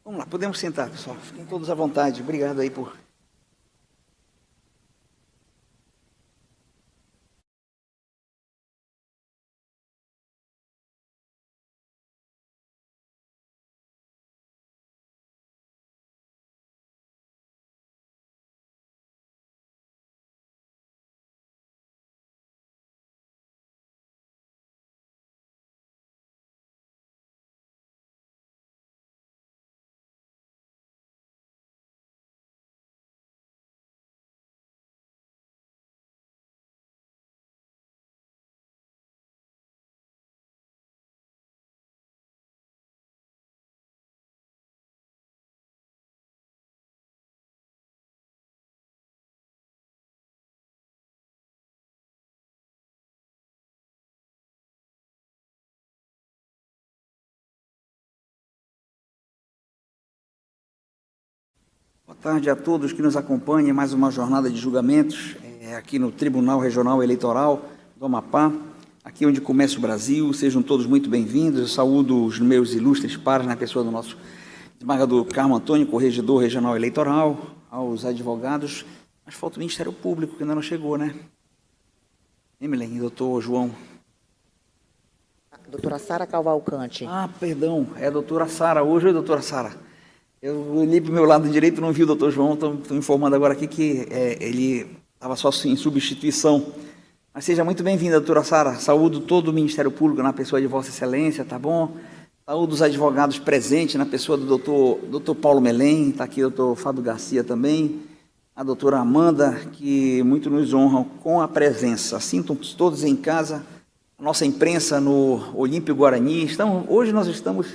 Vamos lá, podemos sentar, pessoal. Fiquem todos à vontade. Obrigado aí por... Boa tarde a todos que nos acompanham em mais uma jornada de julgamentos aqui no Tribunal Regional Eleitoral do Amapá, aqui onde começa o Brasil. Sejam todos muito bem-vindos. Eu saúdo os meus ilustres pares na pessoa do nosso desembargador Carmo Antônio, corregedor regional eleitoral, aos advogados, mas falta o Ministério Público, que ainda não chegou, né? Emily, doutor João. Doutora Sara Cavalcante. Ah, perdão, é a doutora Sara hoje. Oi, doutora Sara. Eu olhei para o meu lado direito e não vi o doutor João, estou informando agora aqui que ele estava só em substituição. Mas seja muito bem-vinda, doutora Sara. Saúdo todo o Ministério Público na pessoa de Vossa Excelência, tá bom? Saúdo os advogados presentes na pessoa do doutor Paulo Melém, está aqui o doutor Fábio Garcia também, a doutora Amanda, que muito nos honram com a presença. Sintam-se todos em casa, a nossa imprensa no Olímpio Guarani. Hoje nós estamos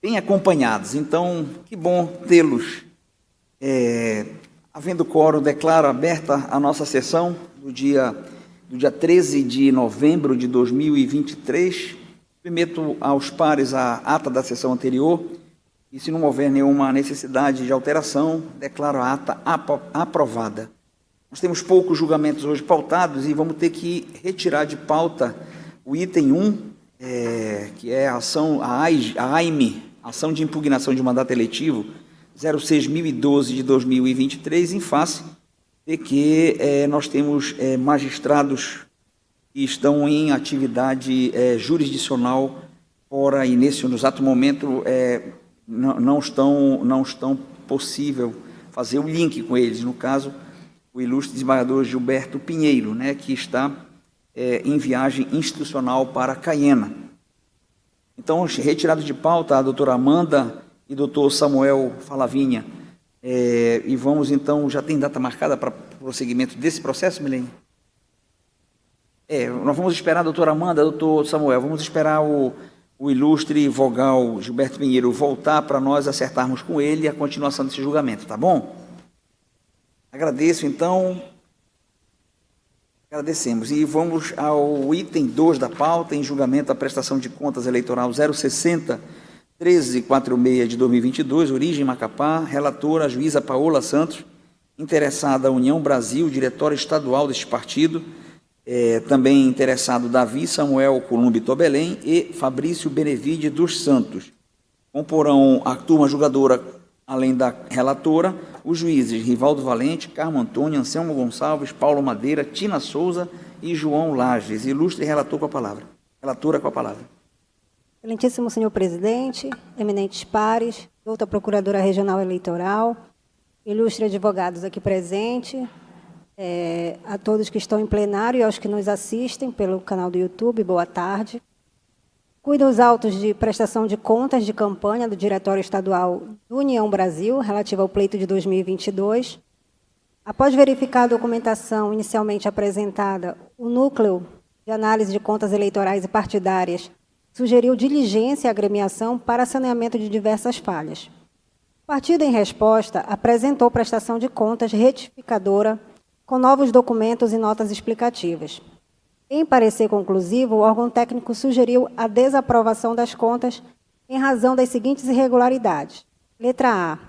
bem acompanhados, então que bom tê-los. Havendo quórum, declaro aberta a nossa sessão do dia 13 de novembro de 2023. Submeto aos pares a ata da sessão anterior e, se não houver nenhuma necessidade de alteração, declaro a ata aprovada. Nós temos poucos julgamentos hoje pautados e vamos ter que retirar de pauta o item 1, que é a AIME, Ação de Impugnação de Mandato Eletivo 06.012 de 2023, em face de que nós temos magistrados que estão em atividade jurisdicional fora e no exato momento não estão possível fazer o link com eles. No caso, o ilustre desembargador Gilberto Pinheiro, né, que está em viagem institucional para Caiena. Então, retirado de pauta a doutora Amanda e o doutor Samuel Falavinha. E vamos, então, já tem data marcada para o prosseguimento desse processo, Milene? Nós vamos esperar a doutora Amanda, doutor Samuel, vamos esperar o ilustre vogal Gilberto Pinheiro voltar para nós acertarmos com ele a continuação desse julgamento, tá bom? Agradeço, então. Agradecemos. E vamos ao item 2 da pauta, em julgamento da prestação de contas eleitoral 060-1346 de 2022, origem Macapá, relatora a juíza Paola Santos, interessada a União Brasil, diretório estadual deste partido, também interessado Davi Samuel Columbi Tobelém e Fabrício Benevide dos Santos. Comporão a turma julgadora, além da relatora, os juízes Rivaldo Valente, Carmo Antônio, Anselmo Gonçalves, Paulo Madeira, Tina Souza e João Lages. Ilustre relator com a palavra. Relatora com a palavra. Excelentíssimo senhor presidente, eminentes pares, doutora procuradora regional eleitoral, ilustre advogados aqui presentes, a todos que estão em plenário e aos que nos assistem pelo canal do YouTube, boa tarde. Cuido os autos de prestação de contas de campanha do Diretório Estadual do União Brasil, relativa ao pleito de 2022. Após verificar a documentação inicialmente apresentada, o Núcleo de Análise de Contas Eleitorais e Partidárias sugeriu diligência à agremiação para saneamento de diversas falhas. O partido, em resposta, apresentou prestação de contas retificadora com novos documentos e notas explicativas. Em parecer conclusivo, o órgão técnico sugeriu a desaprovação das contas em razão das seguintes irregularidades. Letra A.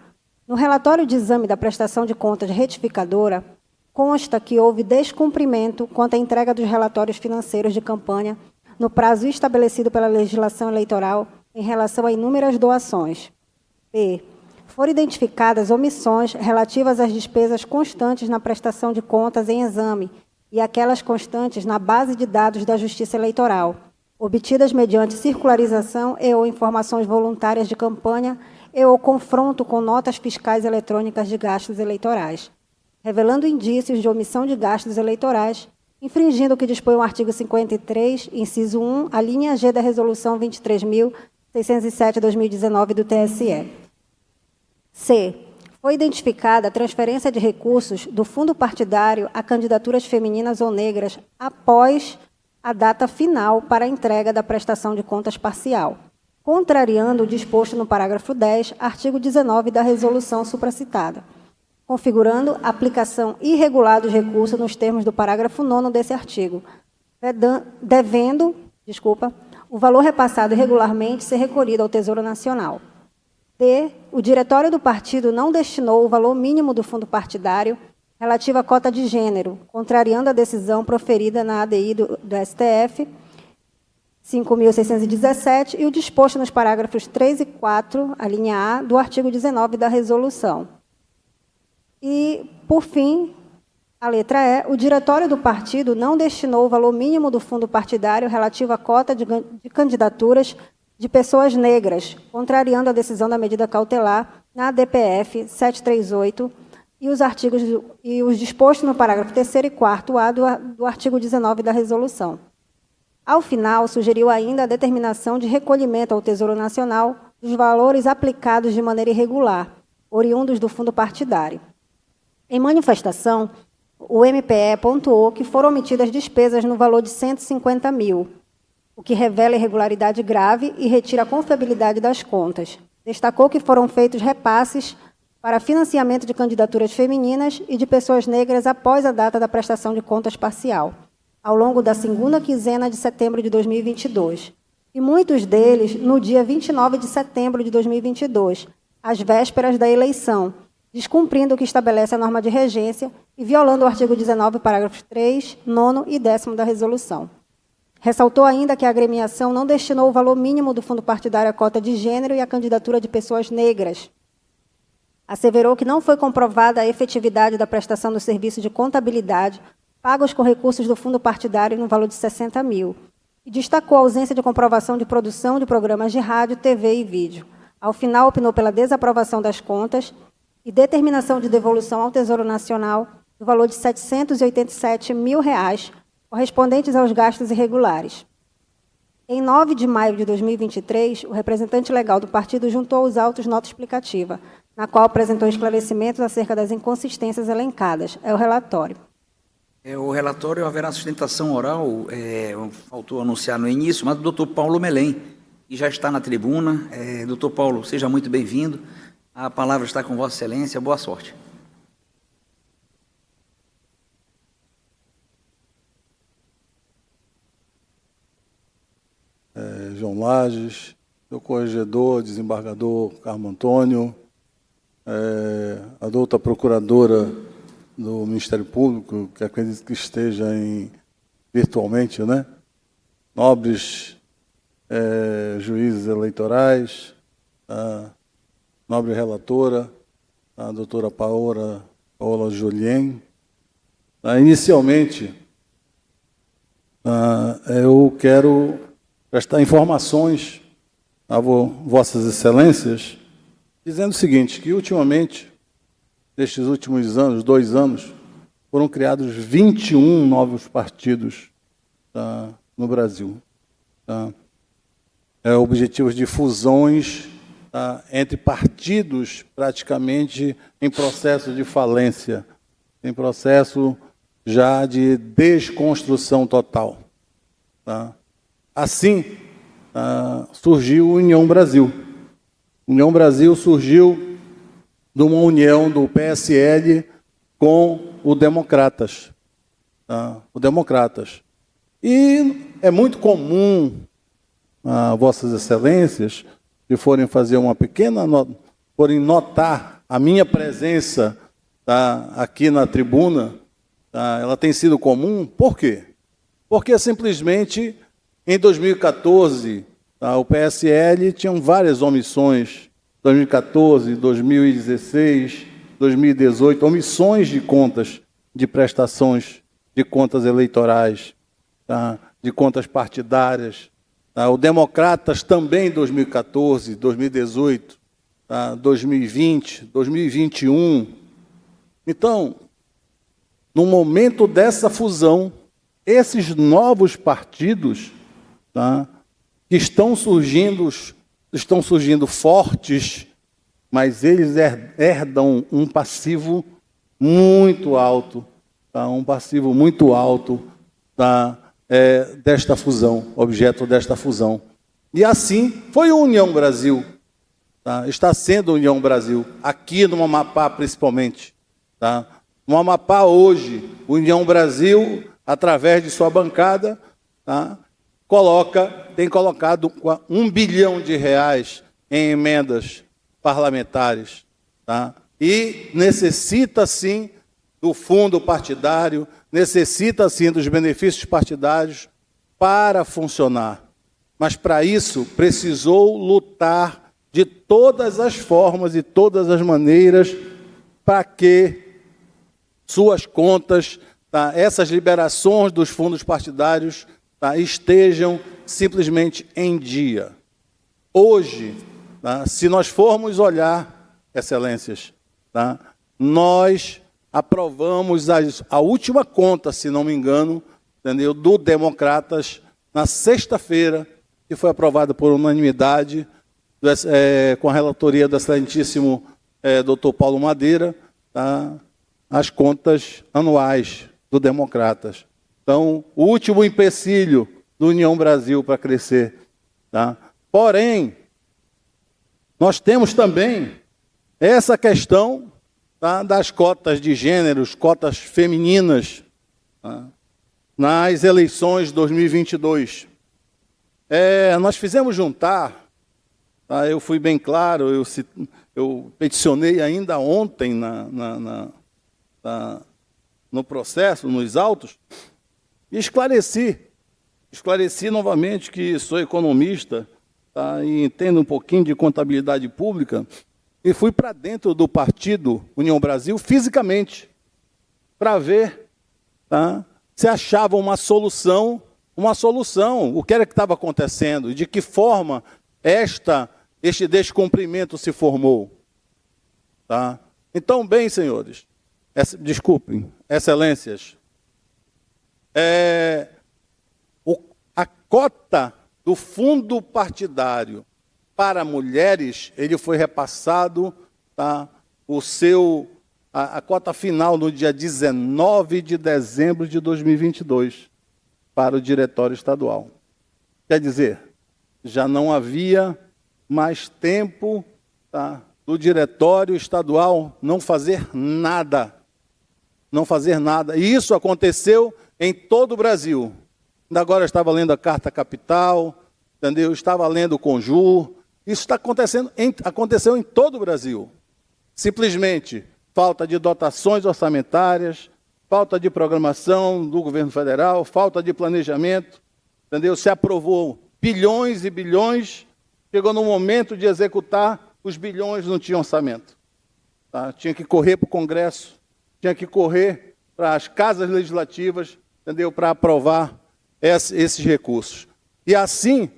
No relatório de exame da prestação de contas retificadora, consta que houve descumprimento quanto à entrega dos relatórios financeiros de campanha no prazo estabelecido pela legislação eleitoral em relação a inúmeras doações. B. foram identificadas omissões relativas às despesas constantes na prestação de contas em exame e aquelas constantes na base de dados da Justiça Eleitoral, obtidas mediante circularização e ou informações voluntárias de campanha e ou confronto com notas fiscais eletrônicas de gastos eleitorais, revelando indícios de omissão de gastos eleitorais, infringindo o que dispõe o artigo 53, inciso 1, a linha G da Resolução 23.607/2019 do TSE. C. Foi identificada a transferência de recursos do fundo partidário a candidaturas femininas ou negras após a data final para a entrega da prestação de contas parcial, contrariando o disposto no parágrafo 10, artigo 19 da resolução supracitada, configurando aplicação irregular dos recursos nos termos do parágrafo 9º desse artigo, devendo o valor repassado irregularmente ser recolhido ao Tesouro Nacional. D. O diretório do partido não destinou o valor mínimo do fundo partidário relativo à cota de gênero, contrariando a decisão proferida na ADI do STF 5.617 e o disposto nos parágrafos 3 e 4, a linha A, do artigo 19 da resolução. E, por fim, a letra E, o diretório do partido não destinou o valor mínimo do fundo partidário relativo à cota de candidaturas de pessoas negras, contrariando a decisão da medida cautelar na ADPF 738 e os dispostos no parágrafo 3º e 4º do artigo 19 da resolução. Ao final, sugeriu ainda a determinação de recolhimento ao Tesouro Nacional dos valores aplicados de maneira irregular, oriundos do fundo partidário. Em manifestação, o MPE pontuou que foram omitidas despesas no valor de 150 mil, o que revela irregularidade grave e retira a confiabilidade das contas. Destacou que foram feitos repasses para financiamento de candidaturas femininas e de pessoas negras após a data da prestação de contas parcial, ao longo da segunda quinzena de setembro de 2022, e muitos deles no dia 29 de setembro de 2022, às vésperas da eleição, descumprindo o que estabelece a norma de regência e violando o artigo 19, parágrafos 3, 9º e 10º da resolução. Ressaltou ainda que a agremiação não destinou o valor mínimo do fundo partidário à cota de gênero e à candidatura de pessoas negras. Asseverou que não foi comprovada a efetividade da prestação do serviço de contabilidade pagos com recursos do fundo partidário no valor de 60 mil. E destacou a ausência de comprovação de produção de programas de rádio, TV e vídeo. Ao final, opinou pela desaprovação das contas e determinação de devolução ao Tesouro Nacional do valor de R$ 787 mil, correspondentes aos gastos irregulares. Em 9 de maio de 2023, o representante legal do partido juntou aos autos nota explicativa, na qual apresentou esclarecimentos acerca das inconsistências elencadas. É o relatório. O relatório haverá sustentação oral, faltou anunciar no início, mas do doutor Paulo Melém, que já está na tribuna. Doutor Paulo, seja muito bem-vindo. A palavra está com Vossa Excelência. Boa sorte. João Lages, meu corregedor, desembargador Carmo Antônio, a doutora procuradora do Ministério Público, que acredito que esteja virtualmente, né? Nobres juízes eleitorais, a nobre relatora, a doutora Paola Julien. Inicialmente, eu quero prestar informações a Vossas Excelências, dizendo o seguinte, que ultimamente, nestes últimos anos, 2 anos, foram criados 21 novos partidos no Brasil. Objetivos de fusões entre partidos praticamente em processo de falência, em processo já de desconstrução total. Assim, surgiu a União Brasil. União Brasil surgiu de uma união do PSL com o Democratas. O Democratas. E é muito comum, Vossas Excelências, se forem fazer uma pequena forem notar a minha presença aqui na tribuna, ela tem sido comum. Por quê? Porque simplesmente em 2014, o PSL tinha várias omissões 2014, 2016, 2018, omissões de contas de prestações de contas eleitorais, tá? De contas partidárias. Tá? O Democratas também em 2014, 2018, tá? 2020, 2021. Então, no momento dessa fusão, esses novos partidos, tá? Que estão surgindo fortes, mas eles herdam um passivo muito alto, tá? Um passivo muito alto, tá? Desta fusão, objeto desta fusão. E assim foi a União Brasil, tá? Está sendo a União Brasil, aqui no Amapá principalmente. Tá? No Amapá hoje, União Brasil, através de sua bancada, tá? Tem colocado R$1 bilhão em emendas parlamentares. Tá? E necessita, sim, do fundo partidário, necessita, sim, dos benefícios partidários para funcionar. Mas, para isso, precisou lutar de todas as formas e todas as maneiras para que suas contas, tá, essas liberações dos fundos partidários, tá, estejam simplesmente em dia. Hoje, tá, se nós formos olhar, excelências, tá, nós aprovamos a última conta, se não me engano, entendeu, do Democratas, na sexta-feira, que foi aprovada por unanimidade, com a relatoria do excelentíssimo doutor Paulo Madeira, tá, as contas anuais do Democratas. Então, o último empecilho do União Brasil para crescer. Tá? Porém, nós temos também essa questão, tá, das cotas de gêneros, cotas femininas, tá, nas eleições de 2022. Nós fizemos juntar, tá, eu fui bem claro, eu peticionei ainda ontem no processo, nos autos, e esclareci novamente que sou economista, tá, e entendo um pouquinho de contabilidade pública, e fui para dentro do partido União Brasil fisicamente, para ver, tá, se achava uma solução, o que era que estava acontecendo, e de que forma este descumprimento se formou. Tá? Então, bem, senhores, desculpem, excelências, a cota do fundo partidário para mulheres, ele foi repassado, tá, a cota final no dia 19 de dezembro de 2022 para o Diretório Estadual. Quer dizer, já não havia mais tempo, tá, do Diretório Estadual não fazer nada. Não fazer nada. E isso aconteceu em todo o Brasil. Ainda agora eu estava lendo a Carta Capital, entendeu? Estava lendo o Conjur. Isso está aconteceu em todo o Brasil. Simplesmente falta de dotações orçamentárias, falta de programação do governo federal, falta de planejamento, entendeu? Se aprovou bilhões e bilhões, chegou no momento de executar, os bilhões não tinham orçamento. Tá? Tinha que correr para o Congresso, tinha que correr para as casas legislativas, entendeu? Para aprovar esses recursos. E assim,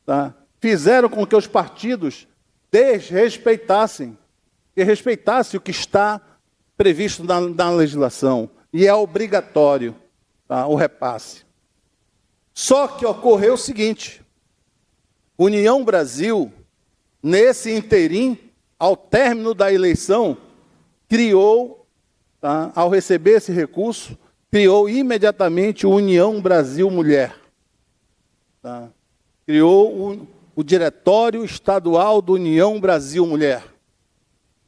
tá, fizeram com que os partidos respeitassem o que está previsto na legislação. E é obrigatório, tá, o repasse. Só que ocorreu o seguinte: União Brasil, nesse interim, ao término da eleição, criou, tá, ao receber esse recurso, criou imediatamente o União Brasil Mulher. Tá? Criou o Diretório Estadual do União Brasil Mulher.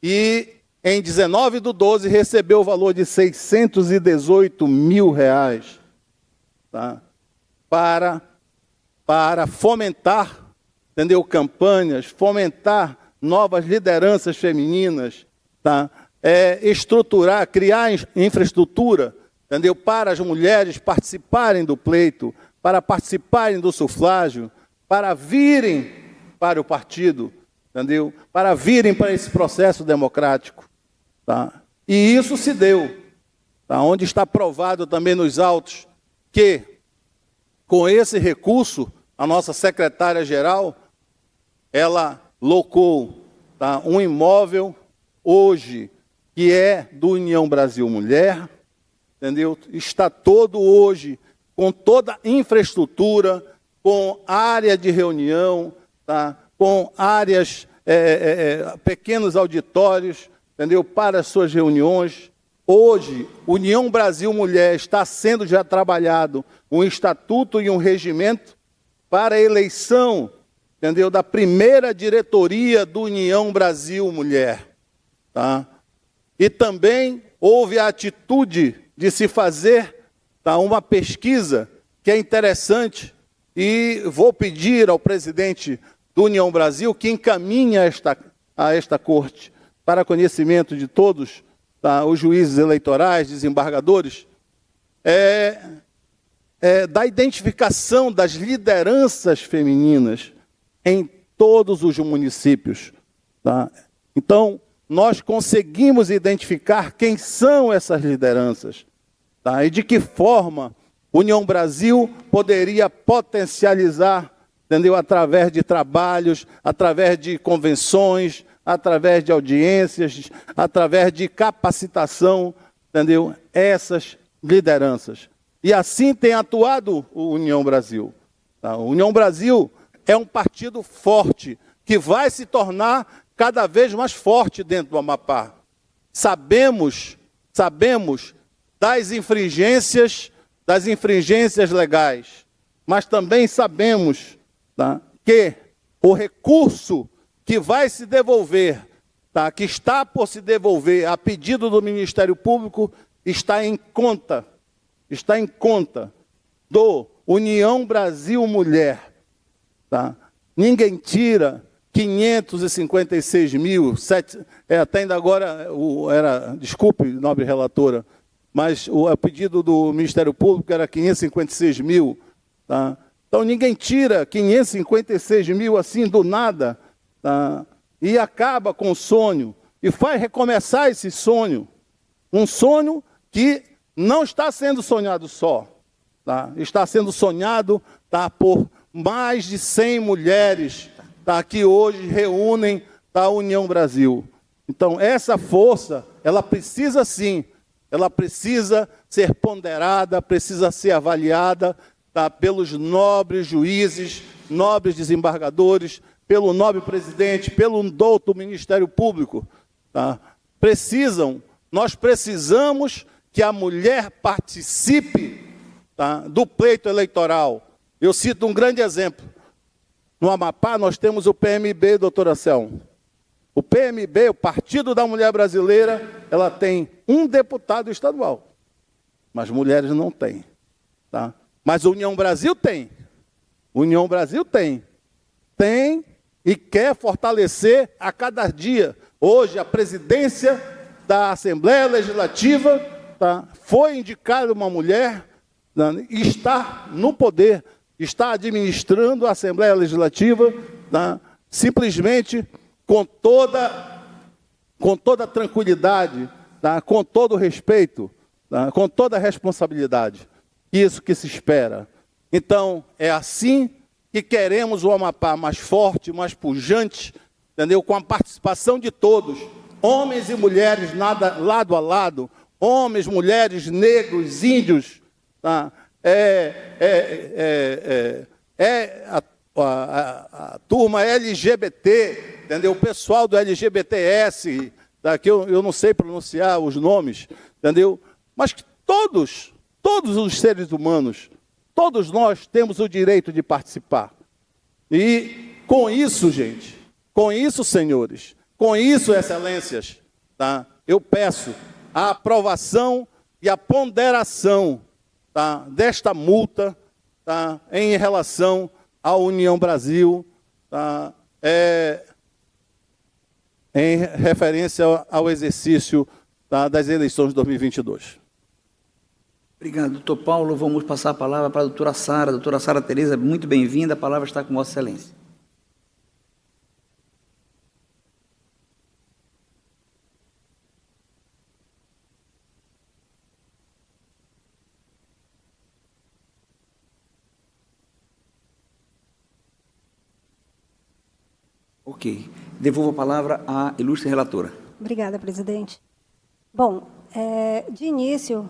E, em 19/12, recebeu o valor de R$618 mil, tá? Para fomentar, entendeu, campanhas, fomentar novas lideranças femininas, tá? Estruturar, criar infraestrutura, entendeu, para as mulheres participarem do pleito, para participarem do sufrágio, para virem para o partido, entendeu? Para virem para esse processo democrático. Tá? E isso se deu, tá? Onde está provado também nos autos que, com esse recurso, a nossa secretária-geral, ela locou, tá, um imóvel hoje que é do União Brasil Mulher, entendeu? Está todo hoje com toda a infraestrutura, com área de reunião, tá? Com áreas, pequenos auditórios, entendeu? Para as suas reuniões. Hoje, União Brasil Mulher está sendo já trabalhado um estatuto e um regimento para a eleição, entendeu? Da primeira diretoria do União Brasil Mulher. Tá? E também houve a atitude de se fazer, tá, uma pesquisa que é interessante, e vou pedir ao presidente do União Brasil que encaminhe a esta corte para conhecimento de todos, tá, os juízes eleitorais, desembargadores, da identificação das lideranças femininas em todos os municípios. Tá? Então, nós conseguimos identificar quem são essas lideranças, tá? E de que forma União Brasil poderia potencializar, entendeu? Através de trabalhos, através de convenções, através de audiências, através de capacitação, entendeu? Essas lideranças. E assim tem atuado o União Brasil. Tá? O União Brasil é um partido forte, que vai se tornar cada vez mais forte dentro do Amapá. Sabemos das infringências legais, mas também sabemos, tá, que o recurso que vai se devolver, tá, que está por se devolver a pedido do Ministério Público, está em conta do União Brasil Mulher. Tá? Ninguém tira 556 mil, até ainda agora, desculpe, nobre relatora, mas o pedido do Ministério Público era 556 mil. Tá? Então, ninguém tira 556 mil assim do nada, tá? E acaba com o sonho, e faz recomeçar esse sonho. Um sonho que não está sendo sonhado só, tá? Está sendo sonhado, tá, por mais de 100 mulheres, tá, que hoje reúnem, tá, a União Brasil. Então, essa força, ela precisa sim, ela precisa ser ponderada, precisa ser avaliada, tá, pelos nobres juízes, nobres desembargadores, pelo nobre presidente, pelo douto Ministério Público. Tá? Nós precisamos que a mulher participe, tá, do pleito eleitoral. Eu cito um grande exemplo. No Amapá, nós temos o PMB, doutora Selma. O PMB, o Partido da Mulher Brasileira, ela tem um deputado estadual, mas mulheres não têm. Tá? Mas a União Brasil tem. União Brasil tem. Tem e quer fortalecer a cada dia. Hoje, a presidência da Assembleia Legislativa, tá, foi indicada uma mulher, tá, e está no poder, está administrando a Assembleia Legislativa, tá, simplesmente com toda tranquilidade, tá, com todo respeito, tá, com toda responsabilidade. Isso que se espera. Então, é assim que queremos o Amapá mais forte, mais pujante, entendeu? Com a participação de todos, homens e mulheres lado a lado, homens, mulheres, negros, índios, tá? A turma LGBT, entendeu? O pessoal do LGBTS, tá? Que eu não sei pronunciar os nomes, entendeu? Mas que todos os seres humanos, todos nós temos o direito de participar. E com isso, gente, com isso, senhores, com isso, excelências, tá? Eu peço a aprovação e a ponderação, tá, desta multa, tá, em relação à União Brasil, tá, em referência ao exercício, tá, das eleições de 2022. Obrigado, doutor Paulo. Vamos passar a palavra para a doutora Sara. Doutora Sara Tereza, muito bem-vinda. A palavra está com Vossa Excelência. Ok. Devolvo a palavra à ilustre relatora. Obrigada, presidente. Bom, de início,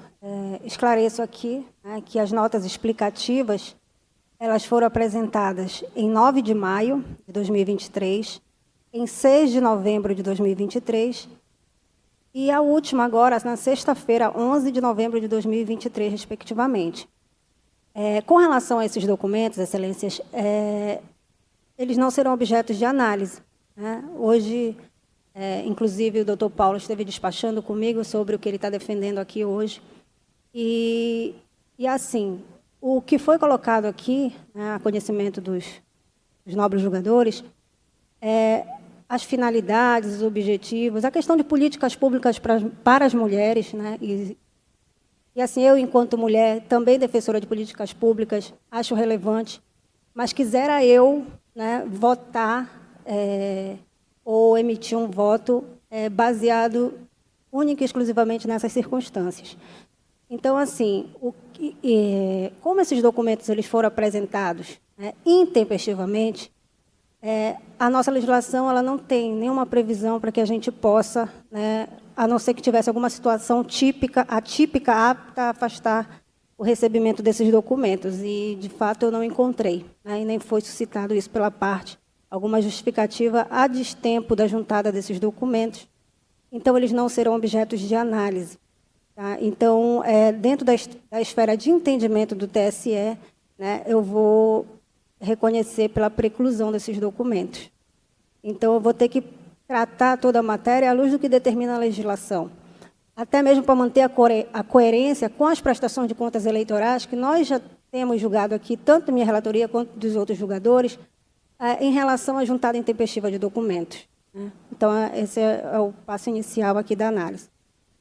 esclareço aqui, né, que as notas explicativas elas foram apresentadas em 9 de maio de 2023, em 6 de novembro de 2023 e a última agora, na sexta-feira, 11 de novembro de 2023, respectivamente. Com relação a esses documentos, excelências, eles não serão objetos de análise, né? Hoje, inclusive, o doutor Paulo esteve despachando comigo sobre o que ele está defendendo aqui hoje. E assim, o que foi colocado aqui, né, a conhecimento dos nobres julgadores, as finalidades, os objetivos, a questão de políticas públicas para as mulheres, né, e assim, eu, enquanto mulher, também defensora de políticas públicas, acho relevante, mas quisera eu, né, votar ou emitir um voto baseado única e exclusivamente nessas circunstâncias. Então, assim, como esses documentos eles foram apresentados, né, intempestivamente, a nossa legislação ela não tem nenhuma previsão para que a gente possa, né, a não ser que tivesse alguma situação atípica, apta a afastar o recebimento desses documentos. E, de fato, eu não encontrei, né, e nem foi suscitado isso pela parte, alguma justificativa a destempo da juntada desses documentos. Então, eles não serão objetos de análise. Tá? Então, dentro da esfera de entendimento do TSE, né, eu vou reconhecer pela preclusão desses documentos. Então, eu vou ter que tratar toda a matéria à luz do que determina a legislação, até mesmo para manter a coerência com as prestações de contas eleitorais, que nós já temos julgado aqui, tanto minha relatoria quanto dos outros julgadores, em relação à juntada intempestiva de documentos, né? Então, esse é o passo inicial aqui da análise.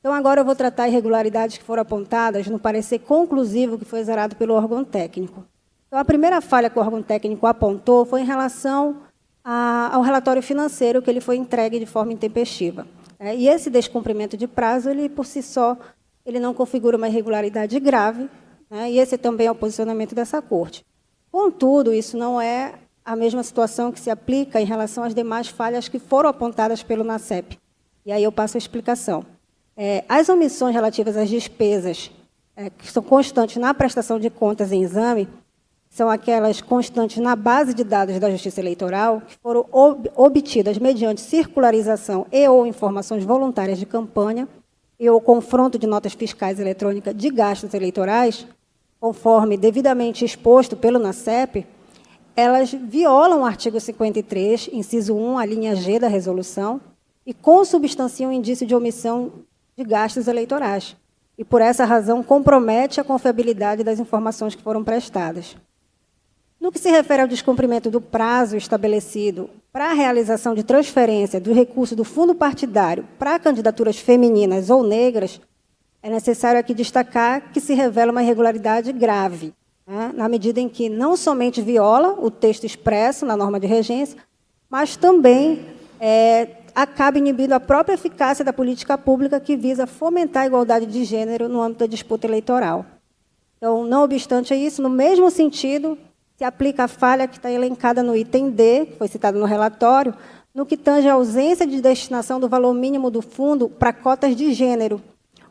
Então, agora eu vou tratar irregularidades que foram apontadas no parecer conclusivo que foi exarado pelo órgão técnico. Então, a primeira falha que o órgão técnico apontou foi em relação ao relatório financeiro que ele foi entregue de forma intempestiva. E esse descumprimento de prazo, ele por si só, ele não configura uma irregularidade grave, né? E esse também é o posicionamento dessa Corte. Contudo, isso não é a mesma situação que se aplica em relação às demais falhas que foram apontadas pelo NACEP. E aí eu passo a explicação. As omissões relativas às despesas que são constantes na prestação de contas em exame, são aquelas constantes na base de dados da Justiça Eleitoral, que foram obtidas mediante circularização e ou informações voluntárias de campanha e ou confronto de notas fiscais eletrônicas de gastos eleitorais, conforme devidamente exposto pelo NACEP, elas violam o artigo 53, inciso 1, a linha G da resolução, e consubstanciam indício de omissão de gastos eleitorais. E, por essa razão, compromete a confiabilidade das informações que foram prestadas. No que se refere ao descumprimento do prazo estabelecido para a realização de transferência do recurso do fundo partidário para candidaturas femininas ou negras, é necessário aqui destacar que se revela uma irregularidade grave, né, na medida em que não somente viola o texto expresso na norma de regência, mas também acaba inibindo a própria eficácia da política pública que visa fomentar a igualdade de gênero no âmbito da disputa eleitoral. Então, não obstante isso, no mesmo sentido, se aplica a falha que está elencada no item D, que foi citado no relatório, no que tange a ausência de destinação do valor mínimo do fundo para cotas de gênero,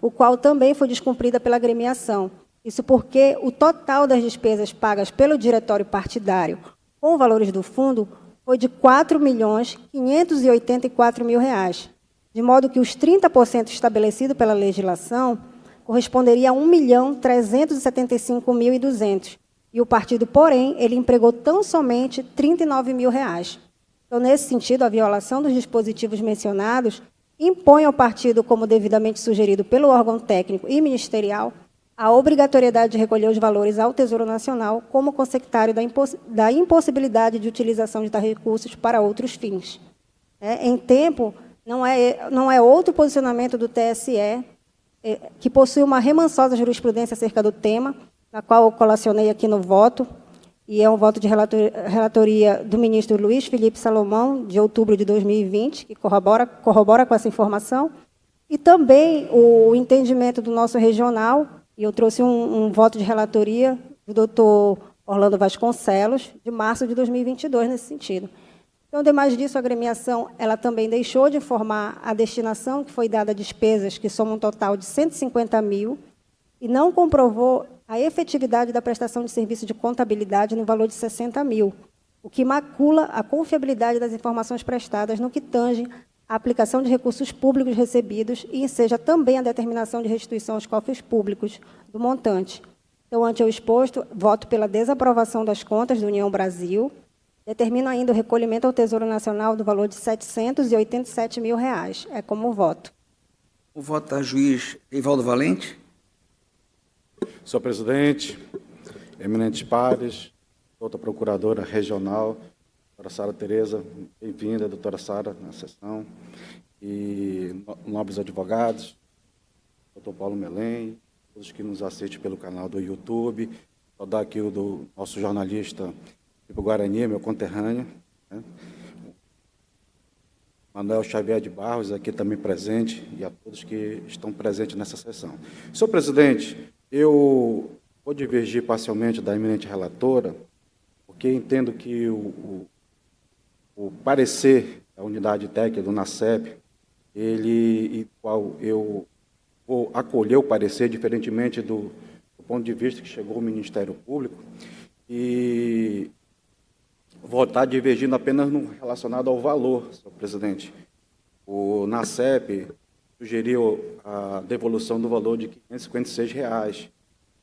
o qual também foi descumprida pela agremiação. Isso porque o total das despesas pagas pelo diretório partidário com valores do fundo foi de R$ 4.584.000, de modo que os 30% estabelecidos pela legislação corresponderia a R$ 1.375.200, e o partido, porém, ele empregou tão somente R$ 39.000. Então, nesse sentido, a violação dos dispositivos mencionados impõe ao partido, como devidamente sugerido pelo órgão técnico e ministerial, a obrigatoriedade de recolher os valores ao Tesouro Nacional como consecutário da impossibilidade de utilização de tais recursos para outros fins. Em tempo, não é outro posicionamento do TSE, que possui uma remansosa jurisprudência acerca do tema, na qual eu colacionei aqui no voto, e é um voto de relatoria do ministro Luiz Felipe Salomão, de outubro de 2020, que corrobora com essa informação, e também o entendimento do nosso regional, e eu trouxe um voto de relatoria do doutor Orlando Vasconcelos, de março de 2022, nesse sentido. Então, demais disso, a agremiação ela também deixou de informar a destinação que foi dada a despesas, que somam um total de 150 mil, e não comprovou a efetividade da prestação de serviço de contabilidade no valor de 60 mil, o que macula a confiabilidade das informações prestadas no que tange à aplicação de recursos públicos recebidos e enseja também a determinação de restituição aos cofres públicos do montante. Então, ante o exposto, voto pela desaprovação das contas do União Brasil. Determino ainda o recolhimento ao Tesouro Nacional do valor de R$ 787 mil. É como voto. O voto da juiz Eivaldo Valente. Senhor presidente, eminentes pares, doutora procuradora regional, doutora Sara Tereza, bem-vinda, doutora Sara, na sessão, e nobres advogados, doutor Paulo Melém, todos que nos assistem pelo canal do YouTube, saudar aqui o do nosso jornalista Tipo Guarani, meu conterrâneo, né? Manuel Xavier de Barros, aqui também presente, e a todos que estão presentes nessa sessão. Senhor presidente, eu vou divergir parcialmente da eminente relatora, porque entendo que o parecer da unidade técnica do NACEP, qual eu vou acolher o parecer, diferentemente do ponto de vista que chegou o Ministério Público, e vou estar divergindo apenas no relacionado ao valor, senhor presidente. O NACEP sugeriu a devolução do valor de R$ 556,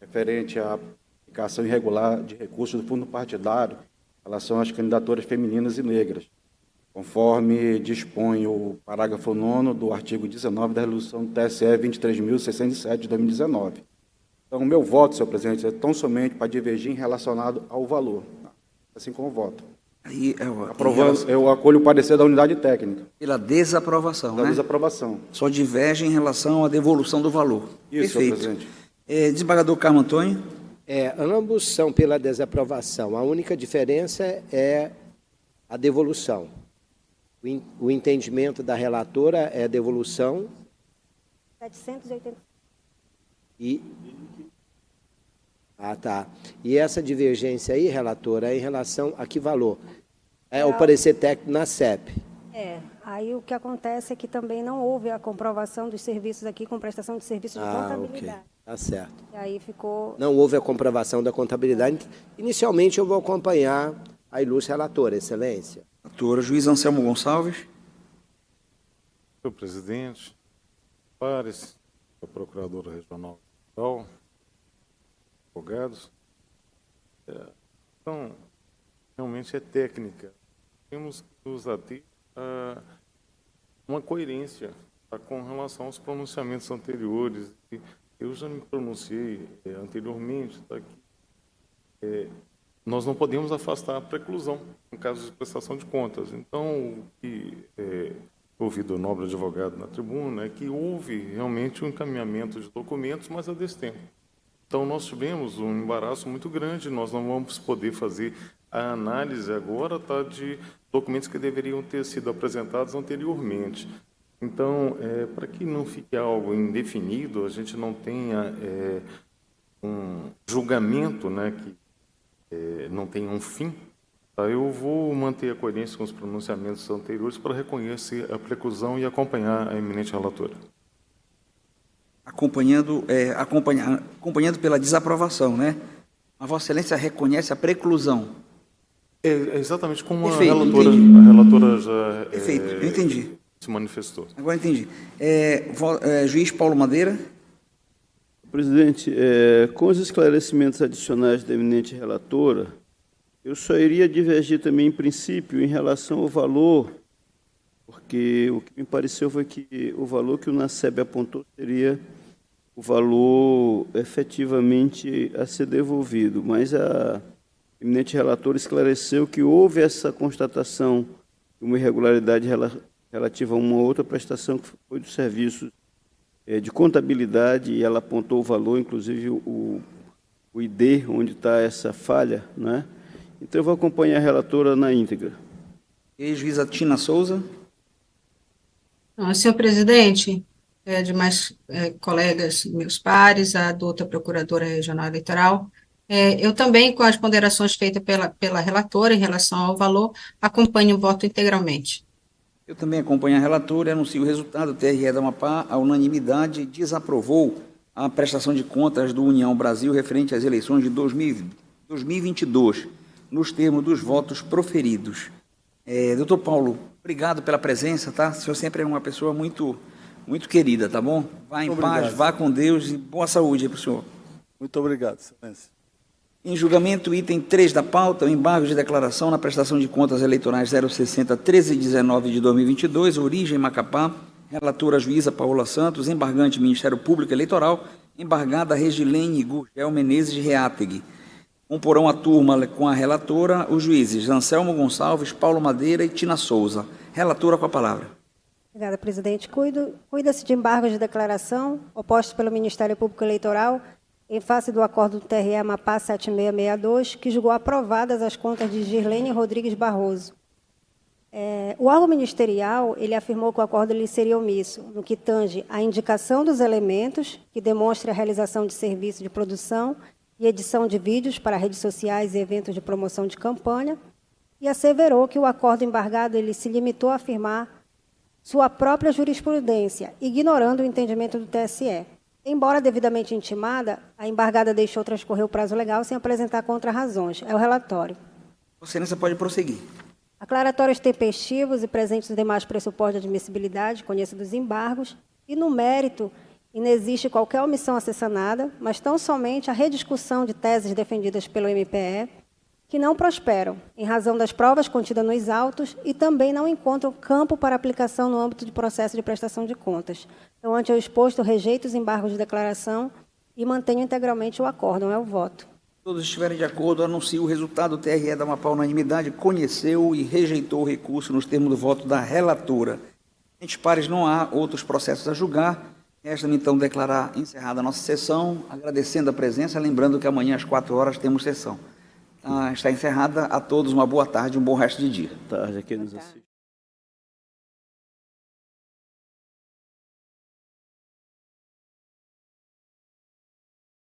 referente à aplicação irregular de recursos do fundo partidário em relação às candidaturas femininas e negras, conforme dispõe o parágrafo 9º do artigo 19 da resolução do TSE 23.607 de 2019. Então, o meu voto, senhor presidente, é tão somente para divergir em relacionado ao valor, assim como o voto. Aí, aprovando, eu acolho o parecer da unidade técnica. Pela desaprovação, da né? Desaprovação. Só diverge em relação à devolução do valor. Isso, perfeito. senhor presidente. Desembargador Carmo Antônio. Ambos são pela desaprovação. A única diferença é a devolução. O entendimento da relatora é devolução 780. Tá. E essa divergência aí, relatora, é em relação a que valor? É o parecer técnico na CEP. Aí o que acontece é que também não houve a comprovação dos serviços aqui com prestação de serviços de contabilidade. Ok. Tá certo. E aí ficou... Não houve a comprovação da contabilidade. Inicialmente, eu vou acompanhar a ilustre relatora, excelência. Doutora Juiz Anselmo Gonçalves. Senhor presidente, pares, a procuradora regional, advogados, então, realmente é técnica. Temos que nos ater a uma coerência com relação aos pronunciamentos anteriores. Eu já me pronunciei anteriormente, que nós não podemos afastar a preclusão em caso de prestação de contas. Então, o que ouvi do nobre advogado na tribuna é que houve realmente um encaminhamento de documentos, mas a destempo. Então, nós tivemos um embaraço muito grande, nós não vamos poder fazer a análise agora de documentos que deveriam ter sido apresentados anteriormente. Então, para que não fique algo indefinido, a gente não tenha um julgamento, né, que não tenha um fim, eu vou manter a coerência com os pronunciamentos anteriores para reconhecer a preclusão e acompanhar a eminente relatora. Acompanhando pela desaprovação, né? A Vossa Excelência reconhece a preclusão. É exatamente como Perfeito, a relatora já Perfeito, eu entendi. se manifestou. Agora entendi. Juiz Paulo Madeira. Presidente, com os esclarecimentos adicionais da eminente relatora, eu só iria divergir também, em princípio, em relação ao valor, porque o que me pareceu foi que o valor que o NACEP apontou seria o valor efetivamente a ser devolvido, mas a eminente relatora esclareceu que houve essa constatação de uma irregularidade relativa a uma outra prestação que foi do serviço de contabilidade, e ela apontou o valor, inclusive o ID, onde está essa falha, né? Então, eu vou acompanhar a relatora na íntegra. E juíza Tina Souza. Senhor presidente, demais colegas, meus pares, a doutora Procuradora Regional Eleitoral, Eu também, com as ponderações feitas pela relatora em relação ao valor, acompanho o voto integralmente. Eu também acompanho a relatora e anuncio o resultado. O TRE da Amapá, à unanimidade, desaprovou a prestação de contas do União Brasil referente às eleições de 2022, nos termos dos votos proferidos. Doutor Paulo, obrigado pela presença, tá? O senhor sempre é uma pessoa muito querida, tá bom? Vá em paz, vá com Deus e boa saúde aí para o senhor. Muito obrigado, excelência. Em julgamento, item 3 da pauta, o embargo de declaração na prestação de contas eleitorais 060-1319 de 2022, origem Macapá, relatora juíza Paola Santos, embargante Ministério Público Eleitoral, embargada Regilene Gurgel Menezes de Reátegui. Comporão a turma com a relatora, os juízes Anselmo Gonçalves, Paulo Madeira e Tina Souza. Relatora com a palavra. Obrigada, presidente. Cuida-se de embargos de declaração opostos pelo Ministério Público Eleitoral em face do acordo do TRE Amapá 7662, que julgou aprovadas as contas de Girlene Rodrigues Barroso. O órgão ministerial ele afirmou que o acordo ele seria omisso no que tange à indicação dos elementos que demonstrem a realização de serviço de produção e edição de vídeos para redes sociais e eventos de promoção de campanha, e asseverou que o acordo embargado ele se limitou a afirmar sua própria jurisprudência, ignorando o entendimento do TSE. Embora devidamente intimada, a embargada deixou transcorrer o prazo legal sem apresentar contra-razões. É o relatório. Excelência pode prosseguir. Aclaratórios tempestivos e presentes os demais pressupostos de admissibilidade, conheça dos embargos, e no mérito, inexiste qualquer omissão a ser sanada, mas tão somente a rediscussão de teses defendidas pelo MPE, que não prosperam, em razão das provas contidas nos autos e também não encontram campo para aplicação no âmbito de processo de prestação de contas. Então, ante o exposto, rejeito os embargos de declaração e mantenho integralmente o acórdão. É o voto. Todos estiverem de acordo, anuncio o resultado. O TRE da Amapá, unanimidade, conheceu e rejeitou o recurso nos termos do voto da relatora. Entre pares, não há outros processos a julgar. Resta-me, então, declarar encerrada a nossa sessão, agradecendo a presença, lembrando que amanhã às 4h temos sessão. Está encerrada. A todos uma boa tarde, um bom resto de dia. Boa tarde a quem nos assiste.